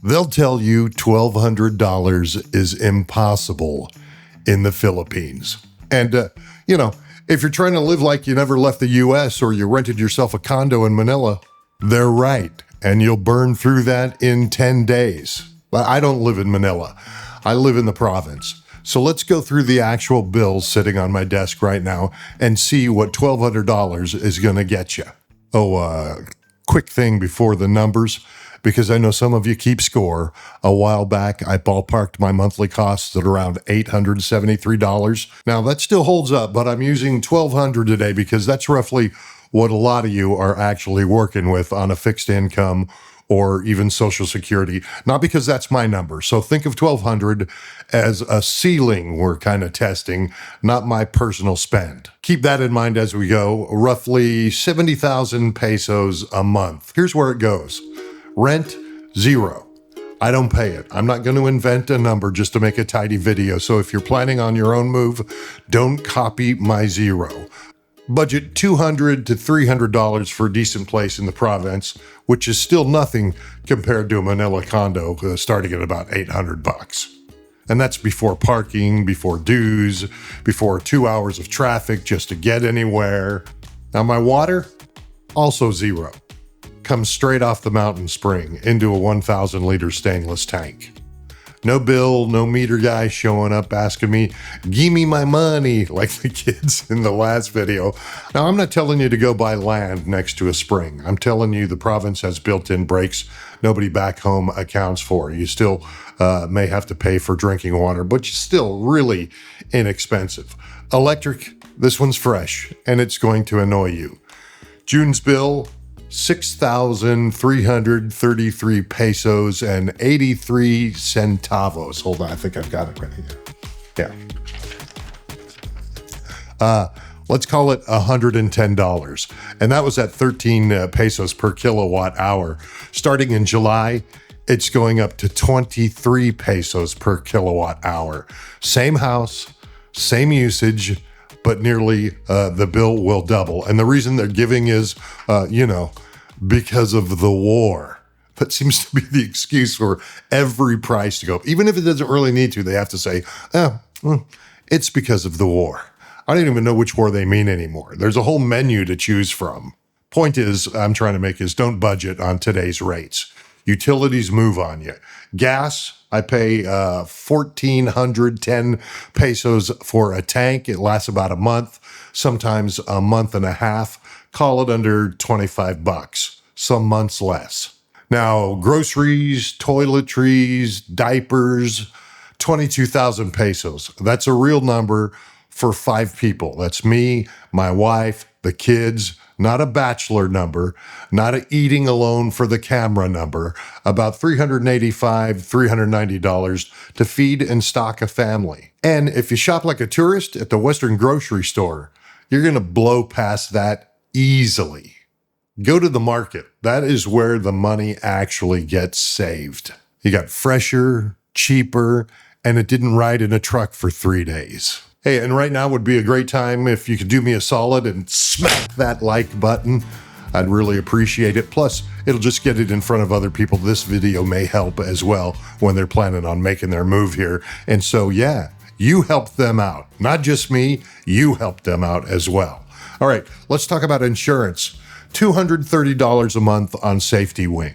They'll tell you $1,200 is impossible in the Philippines. And, if you're trying to live like you never left the US or you rented yourself a condo in Manila, they're right. And you'll burn through that in 10 days. I don't live in Manila. I live in the province. So let's go through the actual bills sitting on my desk right now and see what $1,200 is going to get you. Quick thing before the numbers, because I know some of you keep score. A while back, I ballparked my monthly costs at around $873. Now, that still holds up, but I'm using $1,200 today because that's roughly what a lot of you are actually working with on a fixed income or even Social Security, not because that's my number. So think of $1,200 as a ceiling we're kind of testing, not my personal spend. Keep that in mind as we go. Roughly 70,000 pesos a month. Here's where it goes. Rent, $0. I don't pay it. I'm not going to invent a number just to make a tidy video. So if you're planning on your own move, don't copy my $0. Budget $200 to $300 for a decent place in the province, which is still nothing compared to a Manila condo starting at about $800. And that's before parking, before dues, before 2 hours of traffic just to get anywhere. Now my water, also $0. Comes straight off the mountain spring into a 1,000 liter stainless tank. No bill, no meter guy showing up asking me, "Give me my money," like the kids in the last video. Now, I'm not telling you to go buy land next to a spring. I'm telling you the province has built-in breaks nobody back home accounts for. You still may have to pay for drinking water, but it's still really inexpensive. Electric, this one's fresh, and it's going to annoy you. June's bill, 6,333 pesos and 83 centavos. Hold on, I think I've got it right here. Yeah. Let's call it $110. And that was at 13 pesos per kilowatt hour. Starting in July, it's going up to 23 pesos per kilowatt hour. Same house, same usage, but nearly the bill will double. And the reason they're giving is, because of the war. That seems to be the excuse for every price to go up. Even if it doesn't really need to, they have to say, it's because of the war. I don't even know which war they mean anymore. There's a whole menu to choose from. Point is, I'm trying to make is don't budget on today's rates. Utilities move on you. Gas, I pay 1,410 pesos for a tank. It lasts about a month, sometimes a month and a half. Call it under $25, some months less. Now, groceries, toiletries, diapers, 22,000 pesos. That's a real number for 5 people. That's me, my wife, the kids, not a bachelor number, not a eating alone for the camera number, about $385, $390 to feed and stock a family. And if you shop like a tourist at the Western grocery store, you're going to blow past that easily. Go to the market. That is where the money actually gets saved. You got fresher, cheaper, and it didn't ride in a truck for 3 days. Hey, and right now would be a great time if you could do me a solid and smack that like button. I'd really appreciate it. Plus, it'll just get it in front of other people. This video may help as well when they're planning on making their move here. And so, yeah, you help them out. Not just me, you help them out as well. All right, let's talk about insurance. $230 a month on Safety Wing.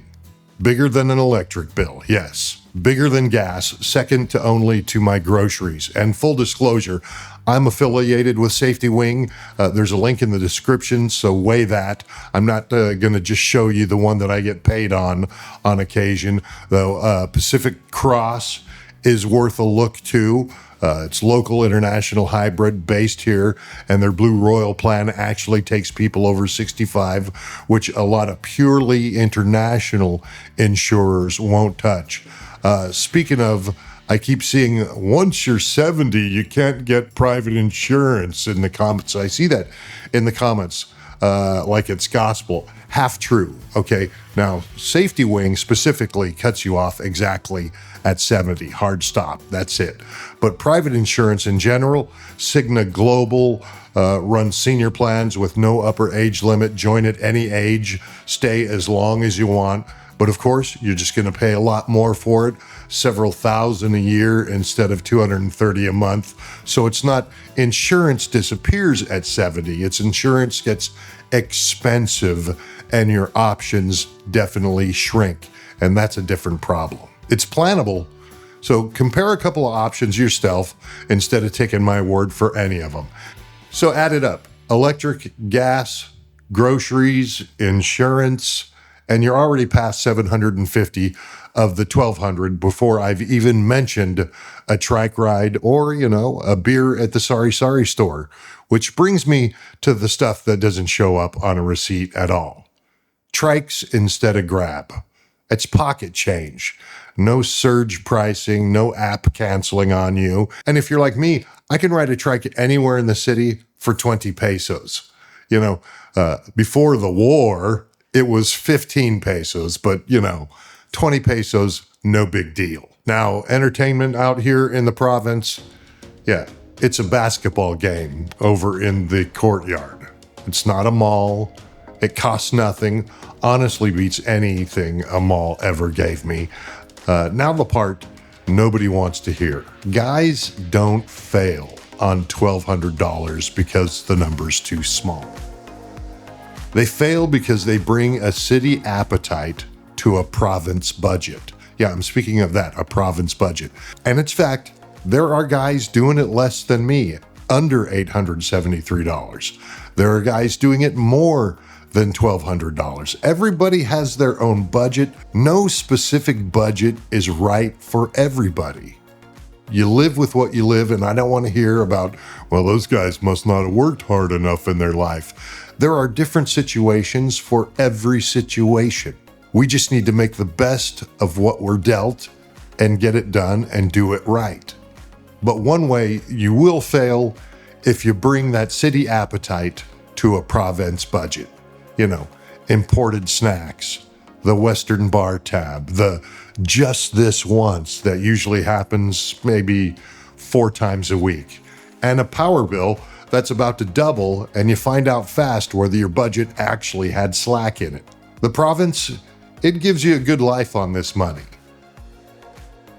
Bigger than an electric bill, yes. Bigger than gas, second to only to my groceries. And full disclosure, I'm affiliated with Safety Wing. There's a link in the description, so weigh that. I'm not going to just show you the one that I get paid on occasion, though Pacific Cross is worth a look too. It's local, international, hybrid, based here, and their Blue Royal plan actually takes people over 65, which a lot of purely international insurers won't touch. Speaking of, I keep seeing once you're 70, you can't get private insurance in the comments. I see that in the comments like it's gospel. Half true, okay? Now, Safety Wing specifically cuts you off exactly at 70, hard stop, that's it. But private insurance in general, Cigna Global runs senior plans with no upper age limit. Join at any age, stay as long as you want. But of course, you're just going to pay a lot more for it, several thousand a year instead of $230 a month. So it's not insurance disappears at 70, it's insurance gets expensive and your options definitely shrink. And that's a different problem. It's plannable. So compare a couple of options yourself instead of taking my word for any of them. So add it up. Electric, gas, groceries, insurance, and you're already past 750 of the 1,200 before I've even mentioned a trike ride or, a beer at the Sorry store, which brings me to the stuff that doesn't show up on a receipt at all. Trikes instead of Grab. It's pocket change. No surge pricing, no app canceling on you. And if you're like me, I can ride a trike anywhere in the city for 20 pesos. Before the war, it was 15 pesos, but 20 pesos, no big deal. Now, entertainment out here in the province, it's a basketball game over in the courtyard. It's not a mall. It costs nothing. Honestly beats anything a mall ever gave me. Now the part nobody wants to hear. Guys don't fail on $1,200 because the number's too small. They fail because they bring a city appetite to a province budget. Yeah, I'm speaking of that, a province budget. And it's fact, there are guys doing it less than me, under $873. There are guys doing it more than $1,200. Everybody has their own budget. No specific budget is right for everybody. You live with what you live, and I don't want to hear about, well, those guys must not have worked hard enough in their life. There are different situations for every situation. We just need to make the best of what we're dealt and get it done and do it right. But one way you will fail if you bring that city appetite to a province budget. Imported snacks, the Western bar tab, the just this once that usually happens maybe 4 times a week, and a power bill that's about to double, and you find out fast whether your budget actually had slack in it. The province, it gives you a good life on this money.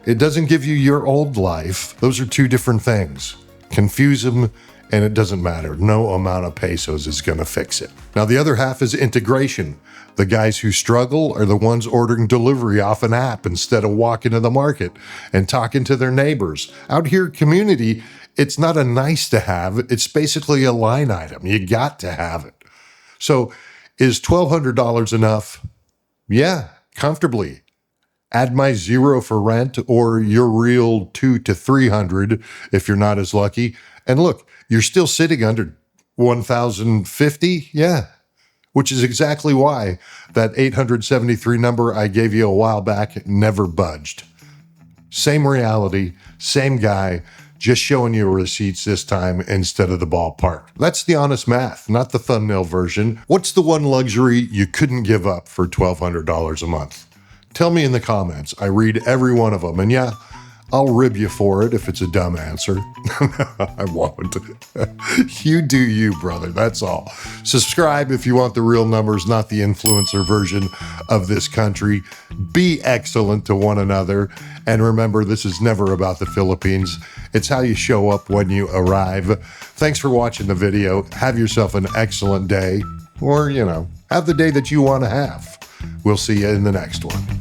It doesn't give you your old life. Those are two different things. Confuse them, and it doesn't matter. No amount of pesos is going to fix it. Now, the other half is integration. The guys who struggle are the ones ordering delivery off an app instead of walking to the market and talking to their neighbors. Out here, community, it's not a nice to have. It's basically a line item. You got to have it. So is $1,200 enough? Yeah, comfortably. Add my zero for rent or your real 200 to 300 if you're not as lucky. And look, you're still sitting under 1,050. Yeah, which is exactly why that 873 number I gave you a while back never budged. Same reality, same guy, just showing you receipts this time instead of the ballpark. That's the honest math, not the thumbnail version. What's the one luxury you couldn't give up for $1,200 a month? Tell me in the comments. I read every one of them. And yeah, I'll rib you for it if it's a dumb answer. I won't. You do you, brother. That's all. Subscribe if you want the real numbers, not the influencer version of this country. Be excellent to one another. And remember, this is never about the Philippines. It's how you show up when you arrive. Thanks for watching the video. Have yourself an excellent day. Or, have the day that you want to have. We'll see you in the next one.